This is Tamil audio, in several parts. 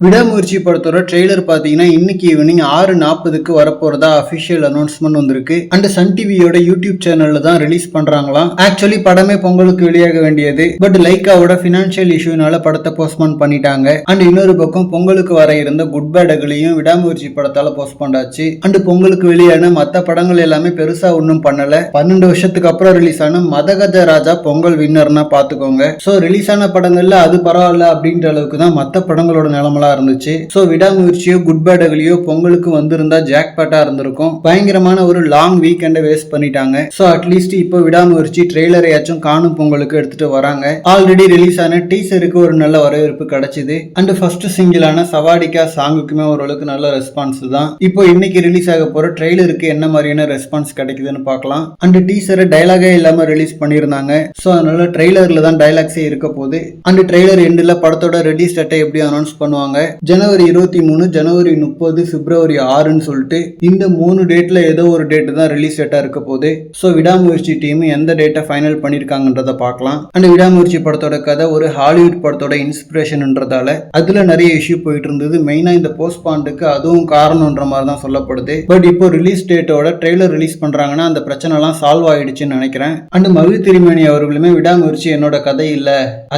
விடாமுயற்சி படத்தோட ட்ரெய்லர் பாத்தீங்கன்னா இன்னைக்கு ஈவினிங் 6:40க்கு வரப்போறதா அபிஷியல் அனௌன்ஸ்மெண்ட் வந்திருக்கு. அண்ட் சன் டிவியோட யூடியூப் சேனல்ல தான் ரிலீஸ் பண்றாங்களாம். ஆக்சுவலி படமே பொங்கலுக்கு வெளியாக வேண்டியது. பட் லைக்காவோட பினான்சியல் இஷ்யூனால படத்தை போஸ்ட்போன் பண்ணிட்டாங்க. அண்ட் இன்னொரு பக்கம் பொங்கலுக்கு வர இருந்த குட் பேட் அகலியும் விடாமுயற்சி படத்தால போஸ்ட்போன் ஆச்சு. அண்ட் பொங்கலுக்கு வெளியான மத்த படங்கள் எல்லாமே பெருசா ஒன்னும் பண்ணல. 12 வருஷத்துக்கு அப்புறம் ரிலீஸ் ஆன மதகஜ ராஜா பொங்கல் வின்னர்னா பாத்துக்கோங்க. சோ ரிலீஸ் ஆன படங்கள்ல அது பரவாயில்ல அப்படின்ற அளவுக்கு தான் மத்த படங்களோட நிலமலா இருந்துச்சு. சோ விடாமுயற்சியோ குட் பேட் அகலியோ பொங்கலுக்கு வந்திருந்தா ஜாக் பேட்டா இருந்திருக்கும். பயங்கரமான ஒரு லாங் வீக்கெண்டை வேஸ்ட் பண்ணிட்டாங்க. சோ அட்லீஸ்ட் இப்போ விடாமுயற்சி ட்ரெய்லரையாச்சும் காணும் பொங்கலுக்கு எடுத்துட்டு வராங்க. ஆல்ரெடி ரிலீஸ் ஆன டீசருக்கு ஒரு நல்ல வரவேற்பு கிடைச்சது. அண்ட் ஃபர்ஸ்ட் சிங்கிளான சவாடிக்கா சாங்குக்குமே ஓரளவுக்கு நல்ல ரெஸ்பான்ஸ் தான். இப்போ இன்னைக்கு ரிலீஸ் ஆக போற ட்ரெய்லருக்கு என்ன மாதிரியான ரெஸ்பான்ஸ் கிடைக்குதுன்னு பார்க்கலாம். அண்ட் டீசரை டைலாகே இல்லாம ரிலீஸ் பண்ணிருந்தாங்க. சோ அதனால ட்ரெய்லர்ல தான் டைலாக்ஸே இருக்க போகுது. அண்ட் ட்ரெய்லர் எண்ட்ல படத்தோட ரிலீஸ் டேட்டை எப்படி அனௌன்ஸ் பண்ணுவாங்க, ஜனவரி 23, ஜனவரி 30, பிப்ரவரி 6ன்னு சொல்லிட்டு இந்த 3 டேட்ல ஏதோ ஒரு டேட் தான் ரிலீஸ் டேட்டா இருக்க போகுது. சோ விடாமுயற்சி டீம் எந்த டேட்டை ஃபைனல் பண்ணிருக்காங்கன்றத பார்க்கலாம். அண்ட் விடாமுயற்சி படத்தோட கதை ஒரு ஹாலிவுட் படத்தோட இன்ஸ்பிரேஷன்ன்றதால அதுல நிறைய இஷ்யூ போயிட்டு இருந்தது. மெயினா இந்த போஸ்ட்பாண்டுக்கு அதுவும் காரணம்ன்ற மாதிரி தான் சொல்லப்படுது. பட் இப்போ ரிலீஸ் டேட்டோட ட்ரெய்லர் ரிலீஸ் பண்றாங்கன்னா அந்த பிரச்சனை எல்லாம் சால்வ் ஆயிடுச்சுன்னு நினைக்கிறேன். அண்ட் மகிழ் திருமேனி அவர்களுமே விடாமுயற்சி என்னோட கதை இல்ல,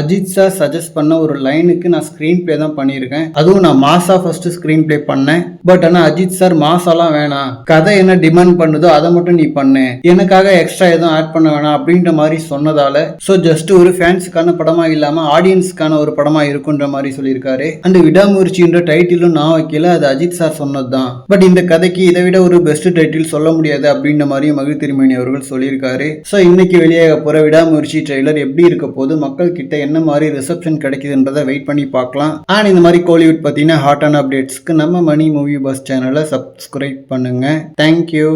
அஜித் சார் சஜஸ்ட் பண்ண ஒரு லைனுக்கு நான் ஸ்கிரீன் பிளே தான் பண்ணியிருக்கேன். அதுவும் நான் மாசா ஃபர்ஸ்ட் ஸ்கிரீன் பிளே பண்ணேன். பட் ஆனா அஜித் சார் மாசாலாம் வேணாம், கதை என்ன டிமாண்ட் பண்ணுதோ அதை மட்டும் நீ பண்ணு, எனக்காக எக்ஸ்ட்ரா எதுவும் ஆட் பண்ண வேணாம் அப்படின்ற மாதிரி சொன்னதால சோ ஜஸ்ட் ஒரு ஃபேன்ஸுக்கான படமா இல்லாம ஆடியன்ஸ்க்கான ஒரு படமா இருக்குன்ற மாதிரி சொல்லியிருக்காரு. அண்ட் விடாமுயற்சின்ற டைட்டிலும் நான் வைக்கல, அது அஜித் சார் சொன்னதுதான். பட் இந்த கதைக்கு இதை விட ஒரு பெஸ்ட் டைட்டில் சொல்ல முடியாது அப்படின்ற மாதிரி மகிழ் திருமேனி அவர்கள் சொல்லியிருக்காரு. சோ இன்னைக்கு வெளியாக போற விடாமுயற்சி ட்ரெய்லர் எப்படி இருக்க போது, மக்கள் கிட்ட என்ன மாதிரி ரிசப்ஷன் கிடைக்குதுன்றதை வெயிட் பண்ணி பார்க்கலாம். அண்ட் இந்த மாதிரி கோலிவுட் பத்தின ஹாட்டான அப்டேட்ஸ்க்கு நம்ம மணி மூவி பஸ் சேனலை சப்ஸ்கிரைப் பண்ணுங்க. தேங்க்யூ.